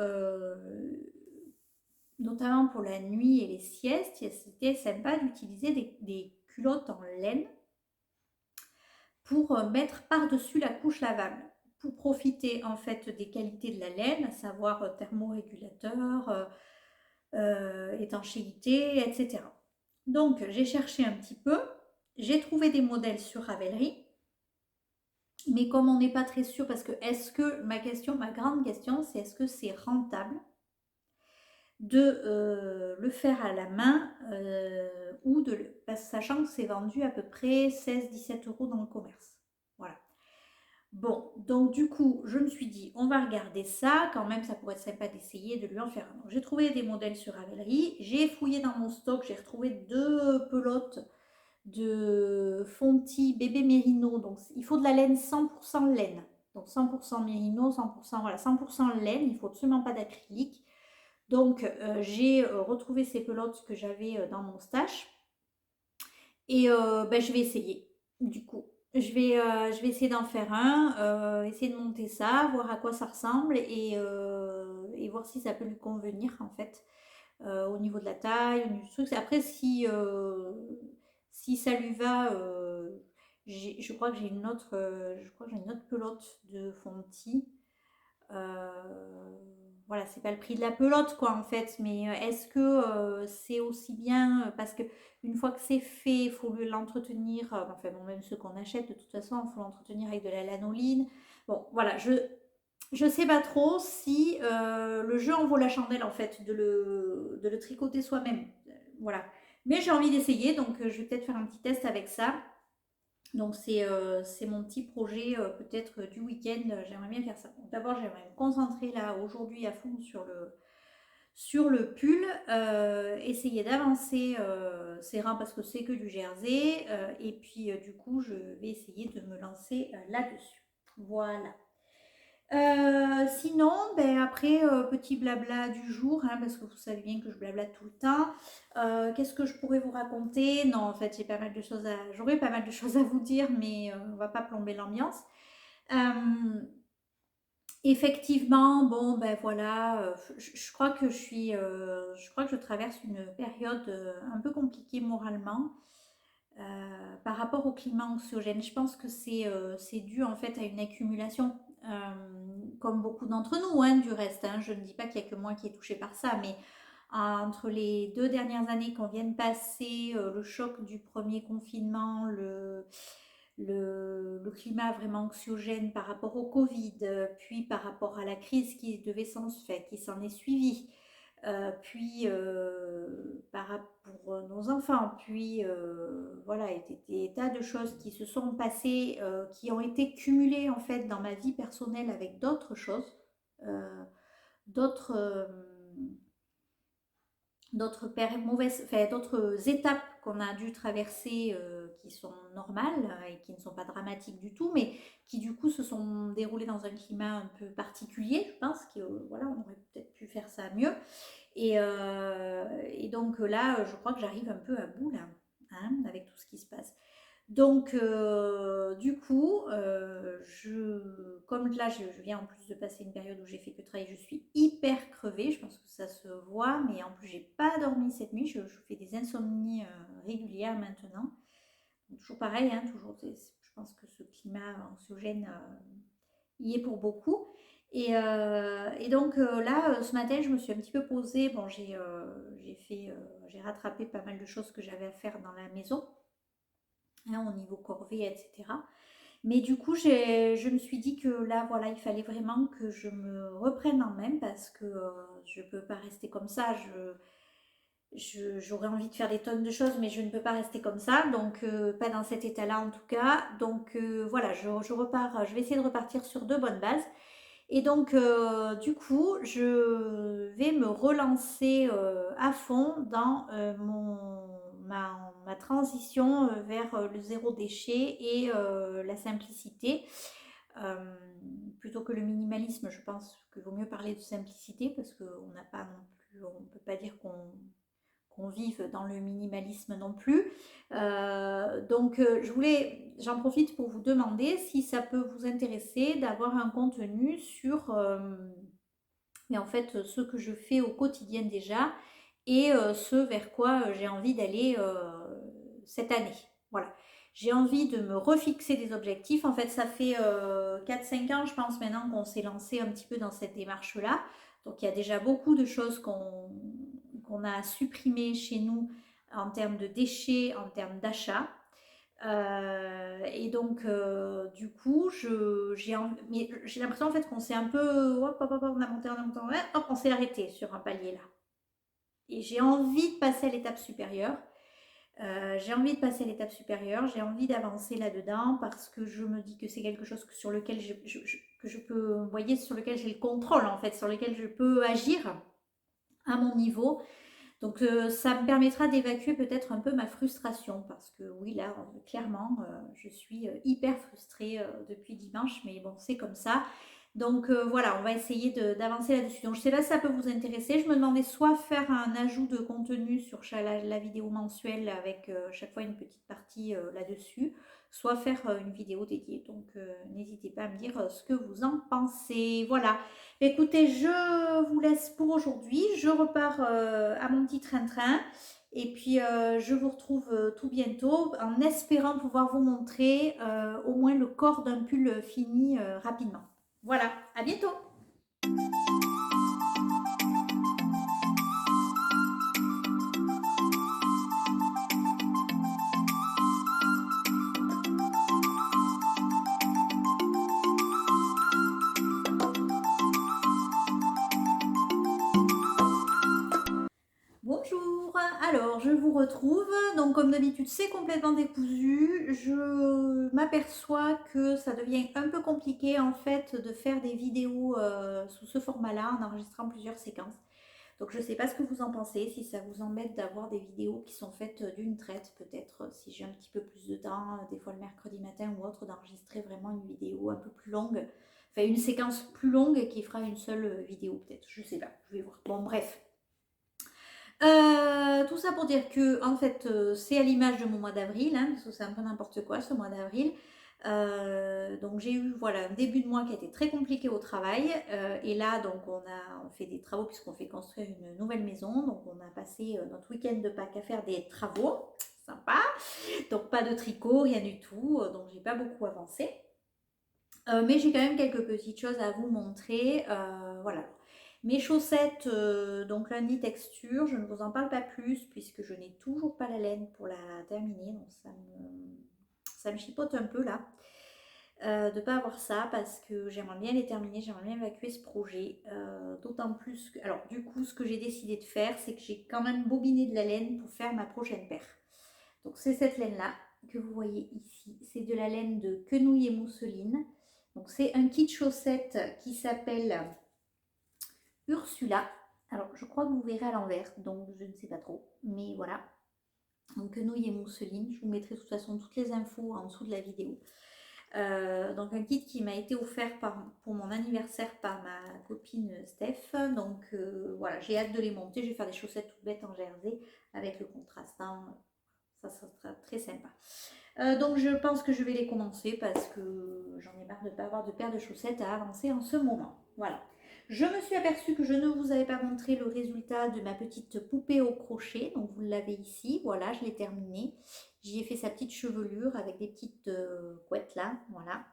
[SPEAKER 1] notamment pour la nuit et les siestes, c'était sympa d'utiliser des culottes en laine pour mettre par-dessus la couche lavable, pour profiter en fait des qualités de la laine, à savoir thermorégulateur, étanchéité, etc. Donc j'ai cherché un petit peu, j'ai trouvé des modèles sur Ravelry. Mais comme on n'est pas très sûr, parce que ma grande question, c'est est-ce que c'est rentable de le faire à la main ou sachant que c'est vendu à peu près 16-17 euros dans le commerce. Voilà. Bon, donc du coup, je me suis dit, on va regarder ça. Quand même, ça pourrait être sympa d'essayer de lui en faire un. J'ai trouvé des modèles sur Ravelry. J'ai fouillé dans mon stock, j'ai retrouvé 2 pelotes de Fonty bébé mérino. Donc il faut de la laine 100% laine. Donc 100% mérino, 100%, voilà, 100% laine. Il ne faut absolument pas d'acrylique. Donc j'ai retrouvé ces pelotes que j'avais dans mon stash. Et ben, je vais essayer du coup. Je vais essayer d'en faire un, essayer de monter ça, voir à quoi ça ressemble et voir si ça peut lui convenir en fait. Au niveau de la taille, au niveau du truc. Après, si ça lui va, je crois que j'ai une autre, je crois que j'ai une autre pelote de Fonty. Voilà, c'est pas le prix de la pelote, quoi, en fait. Mais est-ce que c'est aussi bien parce que une fois que c'est fait, il faut l'entretenir. Enfin, bon, même ceux qu'on achète, de toute façon, il faut l'entretenir avec de la lanoline. Bon, voilà, je sais pas trop si le jeu en vaut la chandelle en fait de le tricoter soi-même. Voilà. Mais j'ai envie d'essayer, donc je vais peut-être faire un petit test avec ça. Donc c'est mon petit projet peut-être du week-end. J'aimerais bien faire ça. D'abord j'aimerais me concentrer là aujourd'hui à fond sur le pull, essayer d'avancer ces rangs parce que c'est que du jersey. Et puis du coup je vais essayer de me lancer là-dessus. Voilà. Sinon, ben après, petit blabla du jour, hein, parce que vous savez bien que je blablate tout le temps. Qu'est-ce que je pourrais vous raconter? Non, en fait, j'aurais pas mal de choses à vous dire, mais on va pas plomber l'ambiance. Effectivement, bon, ben voilà, je crois que je crois que je traverse une période un peu compliquée moralement. Par rapport au climat anxiogène, je pense que c'est dû en fait à une accumulation, comme beaucoup d'entre nous, hein, du reste. Hein. Je ne dis pas qu'il n'y a que moi qui est touché par ça, mais entre les 2 dernières années qu'on vient de passer, le choc du premier confinement, le climat vraiment anxiogène par rapport au Covid, puis par rapport à la crise qui s'en est suivie, puis pour nos enfants, puis voilà, des tas de choses qui se sont passées, qui ont été cumulées en fait dans ma vie personnelle avec d'autres choses, euh, d'autres d'autres étapes qu'on a dû traverser qui sont normales et qui ne sont pas dramatiques du tout, mais qui du coup se sont déroulées dans un climat un peu particulier, je pense, que voilà, on aurait peut-être pu faire ça mieux. Et donc là, je crois que j'arrive un peu à bout là, hein, avec tout ce qui se passe. Donc, du coup, comme là, je viens en plus de passer une période où j'ai fait que travailler, je suis hyper crevée, je pense que ça se voit, mais en plus, j'ai pas dormi cette nuit, je fais des insomnies régulières maintenant. Donc, toujours pareil, hein, toujours, je pense que ce climat anxiogène y est pour beaucoup. Et donc là, ce matin, je me suis un petit peu posée. Bon, j'ai rattrapé pas mal de choses que j'avais à faire dans la maison, hein, au niveau corvée, etc. Mais du coup, je me suis dit que là, voilà, il fallait vraiment que je me reprenne en main parce que je ne peux pas rester comme ça. J'aurais envie de faire des tonnes de choses, mais je ne peux pas rester comme ça. Donc, pas dans cet état-là en tout cas. Donc, voilà, je repars. Je vais essayer de repartir sur de bonnes bases. Et donc, du coup, je vais me relancer à fond dans ma transition vers le zéro déchet et la simplicité. Euh, Plutôt que le minimalisme, je pense qu'il vaut mieux parler de simplicité parce qu'on n'a pas non plus, on ne peut pas dire qu'on vive dans le minimalisme non plus. Donc, j'en profite pour vous demander si ça peut vous intéresser d'avoir un contenu sur, mais en fait, ce que je fais au quotidien déjà et ce vers quoi j'ai envie d'aller cette année. Voilà. J'ai envie de me refixer des objectifs. En fait, ça fait 4-5 ans, je pense, maintenant qu'on s'est lancé un petit peu dans cette démarche-là. Donc, il y a déjà beaucoup de choses qu'on a supprimées chez nous en termes de déchets, en termes d'achat. Et donc, du coup, j'ai l'impression en fait qu'on s'est un peu, hop, hop, hop, on a monté, hop, on s'est arrêté sur un palier là. Et j'ai envie de passer à l'étape supérieure. J'ai envie de passer à l'étape supérieure, j'ai envie d'avancer là-dedans parce que je me dis que c'est quelque chose sur lequel que je peux, vous voyez, sur lequel j'ai le contrôle en fait, sur lequel je peux agir à mon niveau. Donc ça me permettra d'évacuer peut-être un peu ma frustration parce que oui, là, clairement, je suis hyper frustrée depuis dimanche, mais bon, c'est comme ça. Donc voilà, on va essayer d'avancer là-dessus. Donc je sais pas si ça peut vous intéresser. Je me demandais soit faire un ajout de contenu sur la vidéo mensuelle avec chaque fois une petite partie là-dessus, soit faire une vidéo dédiée. Donc n'hésitez pas à me dire ce que vous en pensez. Voilà. Écoutez, je vous laisse pour aujourd'hui. Je repars à mon petit train-train. Et puis, je vous retrouve tout bientôt en espérant pouvoir vous montrer au moins le corps d'un pull fini rapidement. Voilà, à bientôt! Bonjour, alors je vous retrouve, donc comme d'habitude c'est complètement décousu, je m'aperçois que ça devient un peu compliqué en fait de faire des vidéos sous ce format-là en enregistrant plusieurs séquences. Donc je ne sais pas ce que vous en pensez, si ça vous embête d'avoir des vidéos qui sont faites d'une traite peut-être, si j'ai un petit peu plus de temps, des fois le mercredi matin ou autre, d'enregistrer vraiment une vidéo un peu plus longue, enfin une séquence plus longue qui fera une seule vidéo peut-être, je ne sais pas, je vais voir. Bon bref. Tout ça pour dire que en fait c'est à l'image de mon mois d'avril, hein, parce que c'est un peu n'importe quoi ce mois d'avril. Donc j'ai eu voilà un début de mois qui a été très compliqué au travail et là donc on fait des travaux puisqu'on fait construire une nouvelle maison, donc on a passé notre week-end de Pâques à faire des travaux, sympa, donc pas de tricot, rien du tout, donc j'ai pas beaucoup avancé. Mais j'ai quand même quelques petites choses à vous montrer. Voilà. Mes chaussettes, donc lundi texture, je ne vous en parle pas plus puisque je n'ai toujours pas la laine pour la terminer. Donc ça me chipote un peu là de ne pas avoir ça parce que j'aimerais bien les terminer, j'aimerais bien évacuer ce projet. D'autant plus que, alors du coup, ce que j'ai décidé de faire, c'est que j'ai quand même bobiné de la laine pour faire ma prochaine paire. Donc c'est cette laine-là que vous voyez ici. C'est de la laine de quenouille et mousseline. Donc c'est un kit chaussette qui s'appelle Ursula. Alors je crois que vous verrez à l'envers, donc je ne sais pas trop. Mais voilà. Donc quenouille et mousseline. Je vous mettrai de toute façon toutes les infos en dessous de la vidéo. Donc un kit qui m'a été offert pour mon anniversaire par ma copine Steph. Donc voilà, j'ai hâte de les monter. Je vais faire des chaussettes toutes bêtes en jersey avec le contraste, hein. Ça sera très sympa. Donc je pense que je vais les commencer parce que j'en ai marre de ne pas avoir de paire de chaussettes à avancer en ce moment. Voilà. Je me suis aperçue que je ne vous avais pas montré le résultat de ma petite poupée au crochet. Donc vous l'avez ici. Voilà, je l'ai terminée. J'y ai fait sa petite chevelure avec des petites couettes là. Voilà.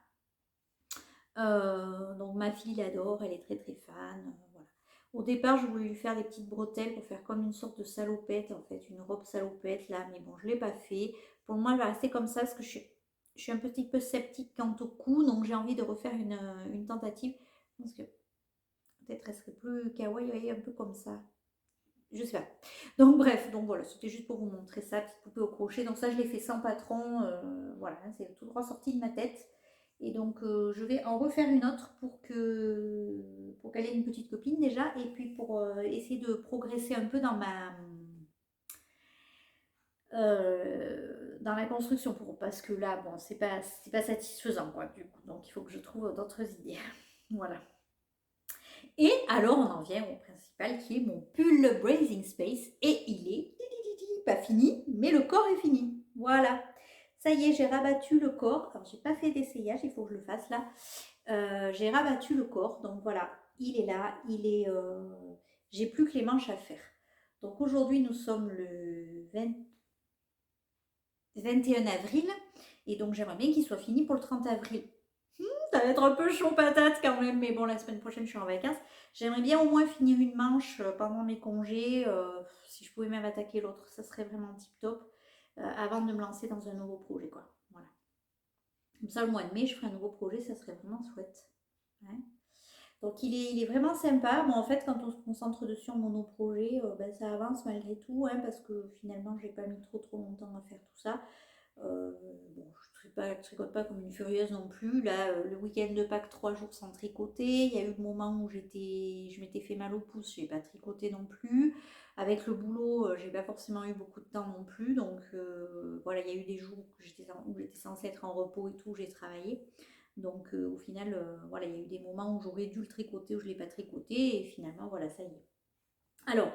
[SPEAKER 1] Donc ma fille l'adore, elle est très très fan. Voilà. Au départ, je voulais lui faire des petites bretelles pour faire comme une sorte de salopette, en fait, une robe salopette là, mais bon, je ne l'ai pas fait. Pour le moment, elle va rester comme ça parce que je suis un petit peu sceptique quant au cou, donc j'ai envie de refaire une tentative. Parce que peut-être elle serait plus kawaii, un peu comme ça. Je sais pas. Donc bref, donc voilà, c'était juste pour vous montrer ça, petite poupée au crochet. Donc ça, je l'ai fait sans patron. Voilà, c'est tout droit sorti de ma tête. Et donc je vais en refaire une autre pour qu'elle ait une petite copine déjà. Et puis pour essayer de progresser un peu dans la construction. Parce que là, bon, c'est pas satisfaisant, quoi, du coup. Donc il faut que je trouve d'autres idées. Voilà. Et alors, on en vient au principal qui est mon pull Brazing Space. Et il est pas fini, mais le corps est fini. Voilà. Ça y est, j'ai rabattu le corps. Alors, j'ai pas fait d'essayage, il faut que je le fasse là. J'ai rabattu le corps. Donc voilà, il est là. J'ai plus que les manches à faire. Donc aujourd'hui, nous sommes le 21 avril. Et donc, j'aimerais bien qu'il soit fini pour le 30 avril. Ça va être un peu chaud patate quand même, mais bon, la semaine prochaine, je suis en vacances. J'aimerais bien au moins finir une manche pendant mes congés. Si je pouvais même attaquer l'autre, ça serait vraiment tip top. Avant de me lancer dans un nouveau projet, quoi. Voilà. Comme ça, le mois de mai, je ferai un nouveau projet, ça serait vraiment chouette. Ouais. Donc, il est vraiment sympa. Bon, en fait, quand on se concentre dessus en monoprojet, ben, ça avance malgré tout, hein, parce que finalement, j'ai pas mis trop longtemps à faire tout ça. Bon, je tricote pas comme une furieuse non plus. Là, le week-end de Pâques, 3 jours sans tricoter. Il y a eu le moment où je m'étais fait mal au pouce, j'ai pas tricoté non plus. Avec le boulot, j'ai pas forcément eu beaucoup de temps non plus. Donc voilà, il y a eu des jours où j'étais censée être en repos et tout, j'ai travaillé. Donc au final, voilà, il y a eu des moments où j'aurais dû le tricoter, où je l'ai pas tricoté. Et finalement, voilà, ça y est. Alors,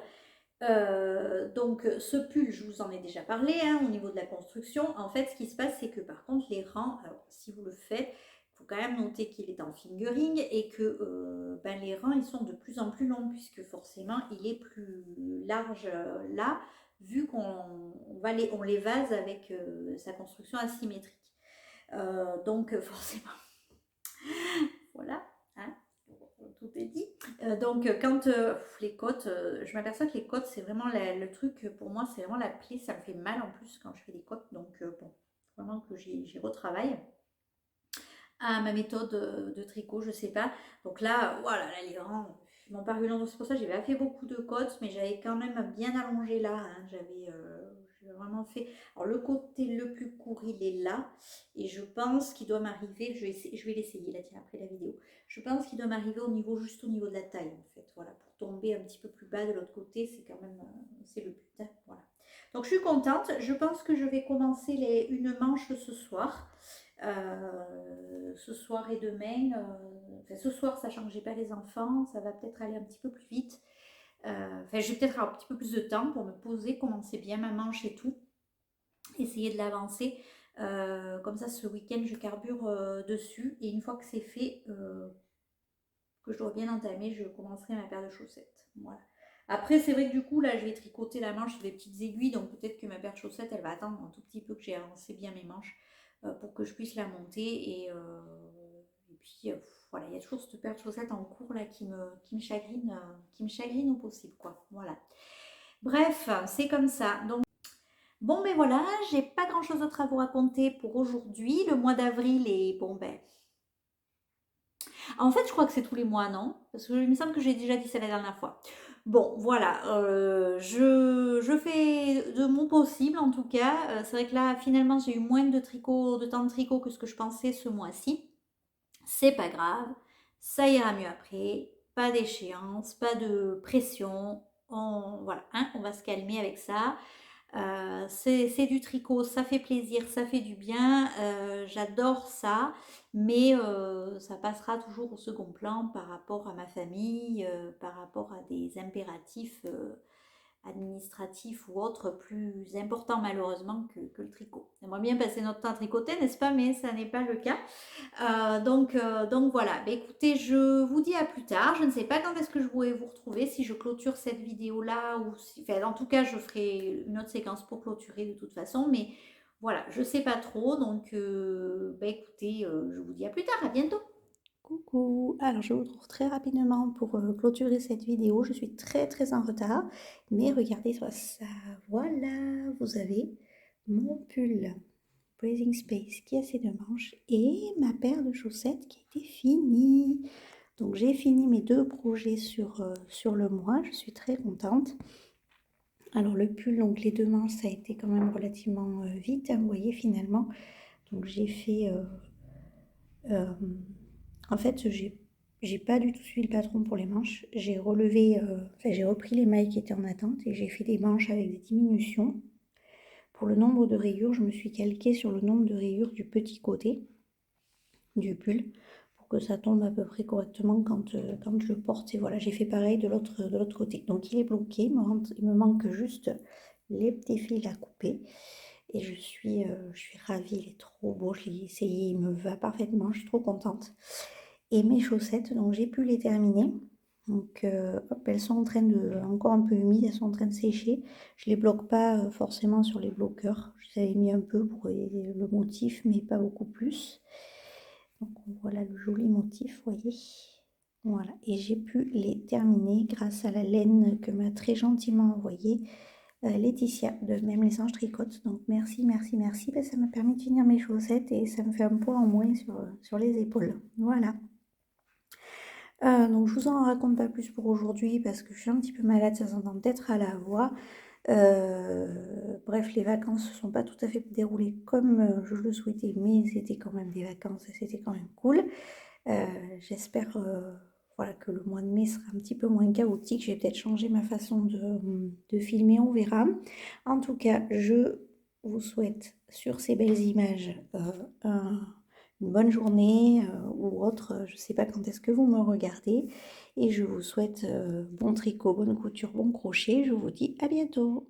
[SPEAKER 1] donc ce pull, je vous en ai déjà parlé, hein, au niveau de la construction. En fait, ce qui se passe, c'est que par contre, les rangs, alors si vous le faites, il faut quand même noter qu'il est en fingering et que ben, les rangs, ils sont de plus en plus longs puisque forcément, il est plus large là, vu on les vase avec sa construction asymétrique. Donc forcément, voilà, hein, tout est dit. Donc quand les côtes, je m'aperçois que les côtes c'est vraiment le truc pour moi, c'est vraiment la plaie, ça me fait mal en plus quand je fais des côtes, donc bon, vraiment que j'y retravaille à ma méthode de tricot, je sais pas. Donc là, voilà, là, les rangs, ils m'ont paru longs, c'est pour ça que j'ai pas fait beaucoup de côtes, mais j'avais quand même bien allongé là, hein. J'ai vraiment fait. Alors le côté le plus court, il est là, et je pense qu'il doit m'arriver, je vais l'essayer là, tiens, après la vidéo. Je pense qu'il doit m'arriver juste au niveau de la taille, en fait, voilà, pour tomber un petit peu plus bas de l'autre côté, c'est quand même, c'est le but, hein, voilà. Donc je suis contente, je pense que je vais commencer une manche ce soir. Ce soir et demain, enfin ce soir, sachant que j'ai pas les enfants, ça va peut-être aller un petit peu plus vite. Enfin, je vais peut-être avoir un petit peu plus de temps pour me poser, commencer bien ma manche et tout, essayer de l'avancer. Comme ça, ce week-end, je carbure dessus et une fois que c'est fait, que je dois bien entamer, je commencerai ma paire de chaussettes. Voilà. Après, c'est vrai que du coup, là, je vais tricoter la manche sur des petites aiguilles, donc peut-être que ma paire de chaussettes, elle va attendre un tout petit peu que j'ai avancé bien mes manches pour que je puisse la monter. Et puis, voilà, il y a toujours cette paire de chaussettes en cours là qui me chagrine au possible, quoi. Voilà. Bref, c'est comme ça. Donc, bon, ben voilà, j'ai pas grand-chose d'autre à vous raconter pour aujourd'hui. Le mois d'avril est, bon, ben, en fait, je crois que c'est tous les mois, non? Parce que il me semble que j'ai déjà dit ça la dernière fois. Bon, voilà, je fais de mon possible en tout cas. C'est vrai que là, finalement, j'ai eu moins de temps de tricot que ce que je pensais ce mois-ci. C'est pas grave, ça ira mieux après. Pas d'échéance, pas de pression. Voilà, hein, on va se calmer avec ça. C'est du tricot, ça fait plaisir, ça fait du bien, j'adore ça, mais ça passera toujours au second plan par rapport à ma famille, par rapport à des impératifs administratifs ou autres plus importants malheureusement que le tricot. On aimerait bien passer notre temps à tricoter, n'est-ce pas? Mais ça n'est pas le cas. Donc voilà, bah, écoutez, je vous dis à plus tard. Je ne sais pas quand est-ce que je pourrai vous retrouver, si je clôture cette vidéo-là ou si... Enfin, en tout cas, je ferai une autre séquence pour clôturer de toute façon. Mais voilà, je ne sais pas trop. Donc, bah, écoutez, je vous dis à plus tard. À bientôt.
[SPEAKER 2] Coucou, alors je vous retrouve très rapidement pour clôturer cette vidéo. Je suis très en retard, mais regardez ça. Voilà, vous avez mon pull Breathing Space qui a ses deux manches et ma paire de chaussettes qui était finie. Donc j'ai fini mes deux projets sur le mois, je suis très contente. Alors le pull, donc les deux manches, ça a été quand même relativement vite, hein, vous voyez finalement. Donc j'ai fait... euh, en fait, j'ai pas du tout suivi le patron pour les manches. J'ai relevé, enfin, j'ai repris les mailles qui étaient en attente et j'ai fait des manches avec des diminutions. Pour le nombre de rayures, je me suis calquée sur le nombre de rayures du petit côté du pull pour que ça tombe à peu près correctement quand je le porte. Et voilà, j'ai fait pareil de l'autre côté. Donc il est bloqué, il me manque juste les petits fils à couper. Et je suis ravie, il est trop beau, je l'ai essayé, il me va parfaitement, je suis trop contente. Et mes chaussettes, donc j'ai pu les terminer. Donc hop, elles sont en train encore un peu humides, elles sont en train de sécher. Je les bloque pas forcément sur les bloqueurs. Je les avais mis un peu pour aider le motif, mais pas beaucoup plus. Donc voilà le joli motif, voyez. Voilà, et j'ai pu les terminer grâce à la laine que m'a très gentiment envoyée Laetitia de Même les anges tricotent. Donc merci. Ben, ça m'a permis de finir mes chaussettes et ça me fait un poids en moins sur les épaules. Voilà. Donc je vous en raconte pas plus pour aujourd'hui parce que je suis un petit peu malade, ça s'entend peut-être à la voix. Bref, les vacances ne se sont pas tout à fait déroulées comme je le souhaitais, mais c'était quand même des vacances et c'était quand même cool. J'espère voilà, que le mois de mai sera un petit peu moins chaotique. Je vais peut-être changer ma façon de filmer, on verra. En tout cas, je vous souhaite sur ces belles images une bonne journée ou autre. Je ne sais pas quand est-ce que vous me regardez. Et je vous souhaite bon tricot, bonne couture, bon crochet. Je vous dis à bientôt.